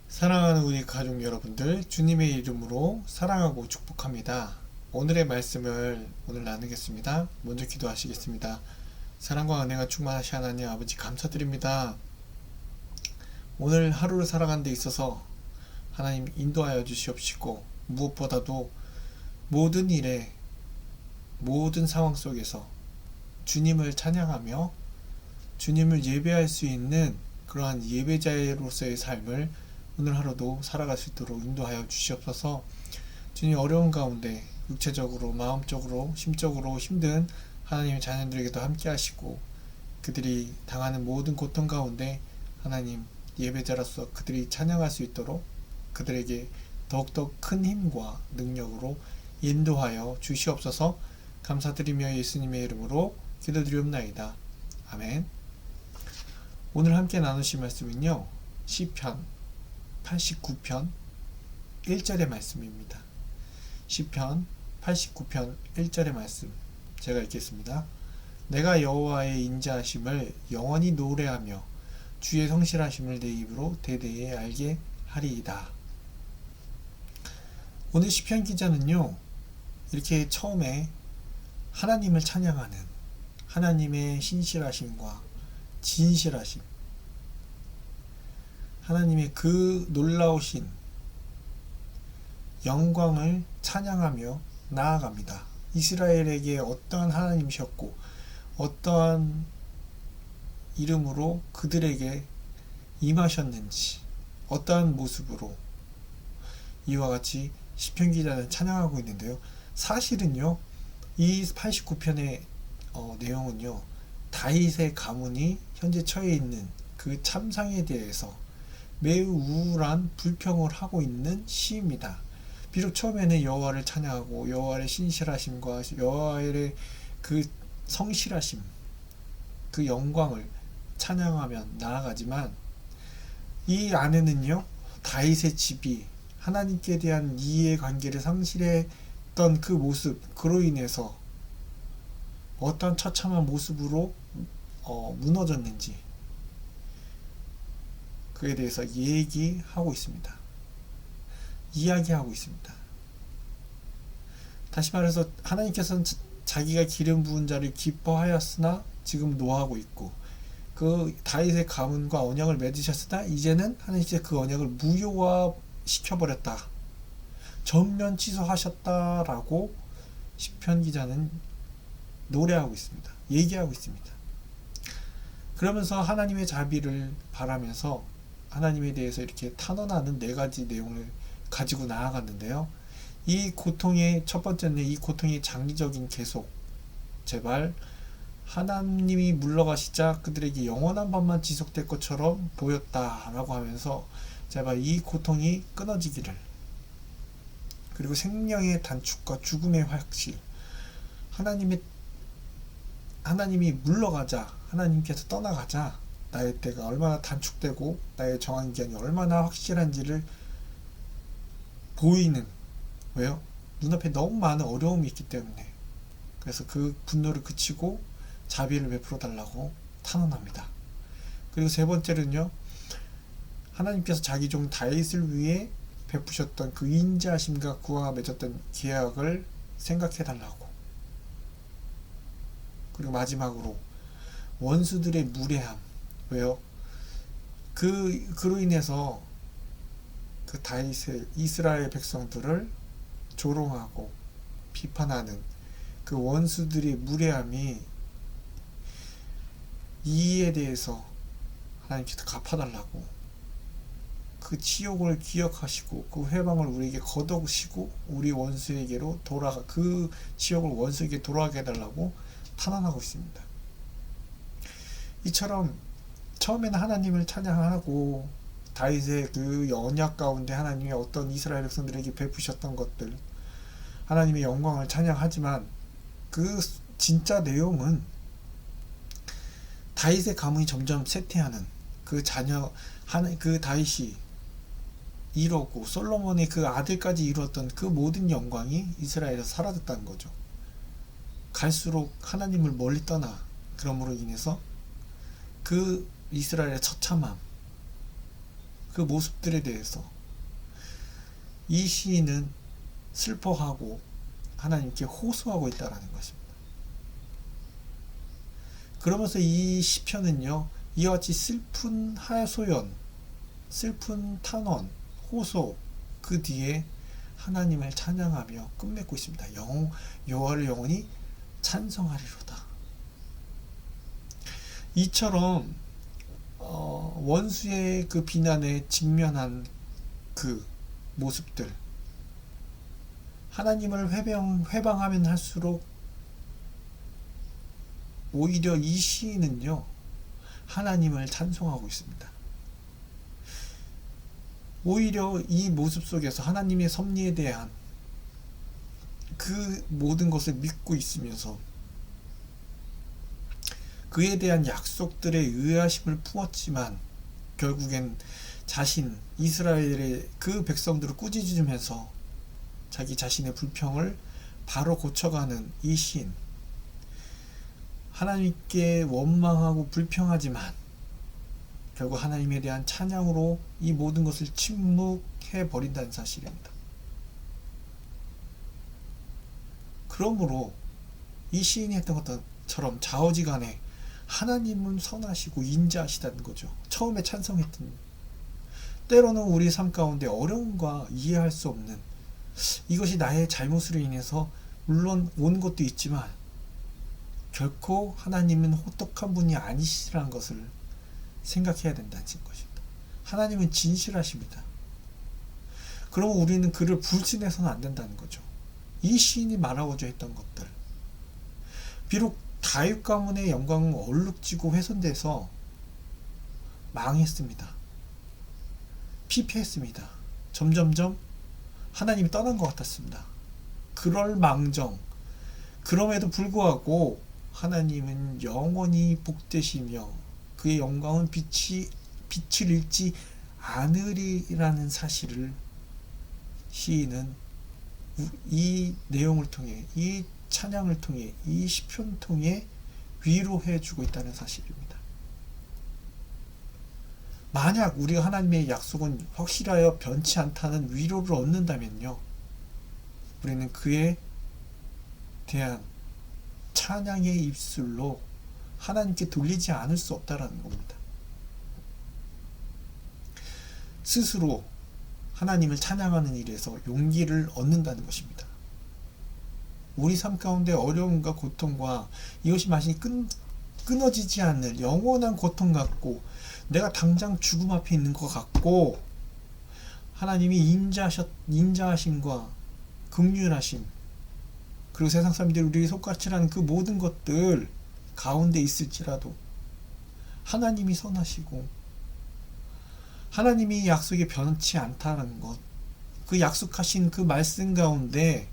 사랑하는 우리 가족 여러분들, 주님의 이름으로 사랑하고 축복합니다. 오늘의 말씀을 오늘 나누겠습니다. 먼저 기도하시겠습니다. 사랑과 은혜가 충만하신 하나님 아버지 감사드립니다. 오늘 하루를 살아가는 데 있어서 하나님 인도하여 주시옵시고, 무엇보다도 모든 일에, 모든 상황 속에서 주님을 찬양하며 주님을 예배할 수 있는 그러한 예배자로서의 삶을 오늘 하루도 살아갈 수 있도록 인도하여 주시옵소서. 주님, 어려운 가운데 육체적으로, 마음적으로, 심적으로 힘든 하나님의 자녀들에게도 함께 하시고, 그들이 당하는 모든 고통 가운데 하나님 예배자로서 그들이 찬양할 수 있도록 그들에게 더욱더 큰 힘과 능력으로 인도하여 주시옵소서. 감사드리며 예수님의 이름으로 기도드리옵나이다. 아멘. 오늘 함께 나누실 말씀은요, 시편 89편 1절의 말씀입니다. 시편 89편 1절의 말씀, 제가 읽겠습니다. 내가 여호와의 인자하심을 영원히 노래하며 주의 성실하심을 내 입으로 대대에 알게 하리이다. 오늘 시편 기자는요, 이렇게 처음에 하나님을 찬양하는 하나님의 신실하심과 진실하심, 하나님의 그 놀라우신 영광을 찬양하며 나아갑니다. 이스라엘에게 어떠한 하나님이셨고 어떠한 이름으로 그들에게 임하셨는지, 어떠한 모습으로 이와 같이 시편 기자는 찬양하고 있는데요. 사실은요, 이 89편의 내용은요, 다윗의 가문이 현재 처해 있는 그 참상에 대해서 매우 우울한 불평을 하고 있는 시입니다. 비록 처음에는 여호와를 찬양하고 여호와의 신실하심과 여호와의 그 성실하심, 그 영광을 찬양하며 나아가지만, 이 안에는요, 다윗의 집이 하나님께 대한 이해관계를 상실했던 그 모습, 그로 인해서 어떤 처참한 모습으로 무너졌는지, 그에 대해서 얘기하고 있습니다. 이야기하고 있습니다. 다시 말해서 하나님께서는 자기가 기름 부은 자를 기뻐하였으나 지금 노하고 있고, 그 다윗의 가문과 언약을 맺으셨으나 이제는 하나님께서 그 언약을 무효화 시켜버렸다, 전면 취소하셨다라고 시편 기자는 노래하고 있습니다. 얘기하고 있습니다. 그러면서 하나님의 자비를 바라면서 하나님에 대해서 이렇게 탄원하는 4가지 내용을 가지고 나아갔는데요. 이 고통의 첫 번째는, 이 고통의 장기적인 계속, 제발 하나님이 물러가시자 그들에게 영원한 밤만 지속될 것처럼 보였다라고 하면서 제발 이 고통이 끊어지기를, 그리고 생명의 단축과 죽음의 확실, 하나님이 물러가자, 하나님께서 떠나가자 나의 때가 얼마나 단축되고 나의 정한기한이 얼마나 확실한지를 보이는, 왜요? 눈앞에 너무 많은 어려움이 있기 때문에. 그래서 그 분노를 그치고 자비를 베풀어 달라고 탄원합니다. 그리고 세 번째는요, 하나님께서 자기 종 다윗을 위해 베푸셨던 그 인자하심과 그와 맺었던 계약을 생각해 달라고. 그리고 마지막으로 원수들의 무례함, 왜요? 그로 인해서 그 다윗의 이스라엘 백성들을 조롱하고 비판하는 그 원수들의 무례함이, 이에 대해서 하나님께서 갚아달라고, 그 치욕을 기억하시고 그 회방을 우리에게 거두시고 우리 원수에게로 그 치욕을 원수에게 돌아가게 해달라고 탄원하고 있습니다. 이처럼 처음에는 하나님을 찬양하고 다윗의 그 언약 가운데 하나님의 어떤 이스라엘 백성들에게 베푸셨던 것들, 하나님의 영광을 찬양하지만, 그 진짜 내용은 다윗의 가문이 점점 쇠퇴하는, 그 다윗이 이뤘고 솔로몬의 그 아들까지 이루었던 그 모든 영광이 이스라엘에서 사라졌다는 거죠. 갈수록 하나님을 멀리 떠나, 그러므로 인해서 그 이스라엘의 처참함, 그 모습들에 대해서 이 시인은 슬퍼하고 하나님께 호소하고 있다라는 것입니다. 그러면서 이 시편은요, 이와 같이 슬픈 하소연, 슬픈 탄원, 호소, 그 뒤에 하나님을 찬양하며 끝맺고 있습니다. 여호와를 영원히 찬송하리로다. 이처럼 원수의 그 비난에 직면한 그 모습들, 하나님을 회방하면 할수록 오히려 이 시인은요, 하나님을 찬송하고 있습니다. 오히려 이 모습 속에서 하나님의 섭리에 대한 그 모든 것을 믿고 있으면서 그에 대한 약속들에 의아심을 품었지만 결국엔 이스라엘의 그 백성들을 꾸짖으면서 자기 자신의 불평을 바로 고쳐가는 이 시인, 하나님께 원망하고 불평하지만 결국 하나님에 대한 찬양으로 이 모든 것을 침묵해 버린다는 사실입니다. 그러므로 이 시인이 했던 것처럼 좌우지간에 하나님은 선하시고 인자하시다는 거죠. 처음에 찬성했던, 때로는 우리 삶 가운데 어려움과 이해할 수 없는, 이것이 나의 잘못으로 인해서 물론 온 것도 있지만 결코 하나님은 호떡한 분이 아니시라는 것을 생각해야 된다는 것입니다. 하나님은 진실하십니다. 그러면 우리는 그를 불신해서는 안 된다는 거죠. 이 시인이 말하고자 했던 것들, 비록 다윗 가문의 영광은 얼룩지고 훼손돼서 망했습니다. 피폐했습니다. 점점점 하나님이 떠난 것 같았습니다. 그럴 망정, 그럼에도 불구하고 하나님은 영원히 복되시며 그의 영광은 빛을 잃지 않으리라는 사실을 시인은 이 내용을 통해, 이 찬양을 통해, 이 시편을 통해 위로해 주고 있다는 사실입니다. 만약 우리가 하나님의 약속은 확실하여 변치 않다는 위로를 얻는다면요, 우리는 그에 대한 찬양의 입술로 하나님께 돌리지 않을 수 없다라는 겁니다. 스스로 하나님을 찬양하는 일에서 용기를 얻는다는 것입니다. 우리 삶 가운데 어려움과 고통과 이것이 마치 끊어지지 않는 영원한 고통 같고 내가 당장 죽음 앞에 있는 것 같고 하나님이 인자하심과 긍휼하심, 그리고 세상 사람들이 우리 손가락질하는 그 모든 것들 가운데 있을지라도 하나님이 선하시고 하나님이 약속이 변치 않다는 것, 그 약속하신 그 말씀 가운데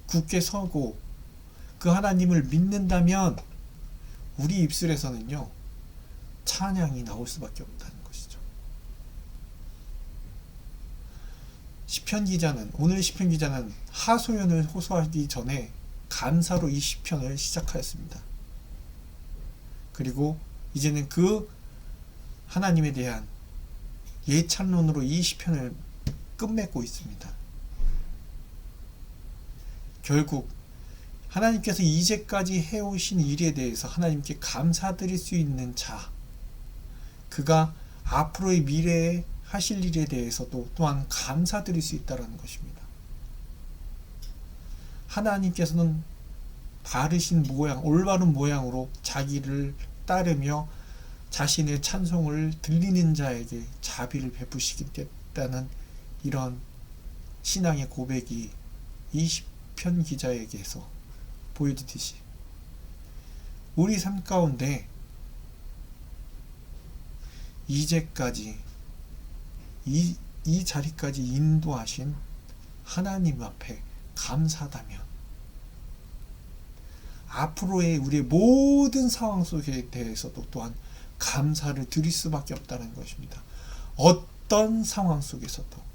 굳게 서고 그 하나님을 믿는다면 우리 입술에서는요, 찬양이 나올 수밖에 없다는 것이죠. 오늘 시편 기자는 하소연을 호소하기 전에 감사로 이 시편을 시작하였습니다. 그리고 이제는 그 하나님에 대한 예찬론으로 이 시편을 끝맺고 있습니다. 결국 하나님께서 이제까지 해오신 일에 대해서 하나님께 감사드릴 수 있는 자, 그가 앞으로의 미래에 하실 일에 대해서도 또한 감사드릴 수 있다는 것입니다. 하나님께서는 바르신 모양, 올바른 모양으로 자기를 따르며 자신의 찬송을 들리는 자에게 자비를 베푸시겠다는 이런 신앙의 고백이 이 시편 기자에게서 보여지듯이 우리 삶 가운데 이제까지 이 자리까지 인도하신 하나님 앞에 감사하다면 앞으로의 우리의 모든 상황 속에 대해서도 또한 감사를 드릴 수밖에 없다는 것입니다. 어떤 상황 속에서도.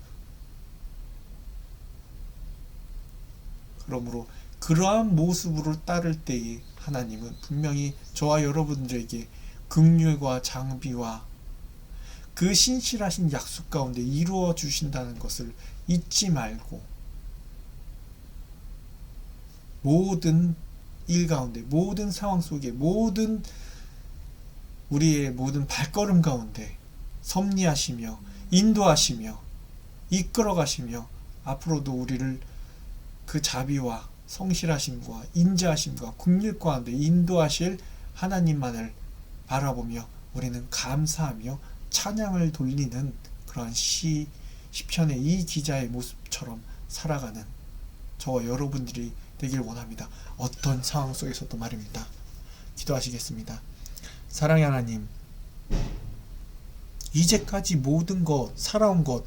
그러므로 그러한 모습으로 따를 때에 하나님은 분명히 저와 여러분들에게 긍휼과 장비와 그 신실하신 약속 가운데 이루어 주신다는 것을 잊지 말고 모든 일 가운데, 모든 상황 속에, 모든 우리의 모든 발걸음 가운데 섭리하시며 인도하시며 이끌어가시며 앞으로도 우리를 그 자비와 성실하심과 인자하심과 긍휼 가운데 인도하실 하나님만을 바라보며 우리는 감사하며 찬양을 돌리는 그런 시편의 이 기자의 모습처럼 살아가는 저와 여러분들이 되길 원합니다. 어떤 상황 속에서도 말입니다. 기도하시겠습니다. 사랑의 하나님, 이제까지 모든 것, 살아온 것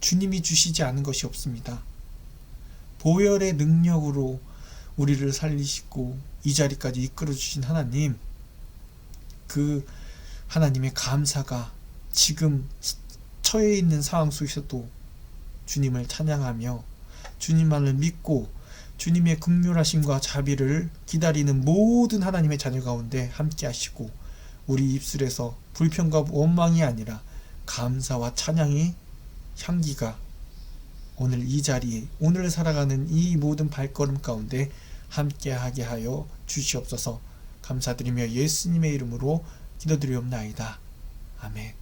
주님이 주시지 않은 것이 없습니다. 보혈의 능력으로 우리를 살리시고 이 자리까지 이끌어 주신 하나님, 그 하나님의 감사가 지금 처해 있는 상황 속에서도 주님을 찬양하며 주님만을 믿고 주님의 긍휼하심과 자비를 기다리는 모든 하나님의 자녀 가운데 함께 하시고 우리 입술에서 불평과 원망이 아니라 감사와 찬양의 향기가 오늘 이 자리에, 오늘 살아가는 이 모든 발걸음 가운데 함께하게 하여 주시옵소서. 감사드리며 예수님의 이름으로 기도드리옵나이다. 아멘.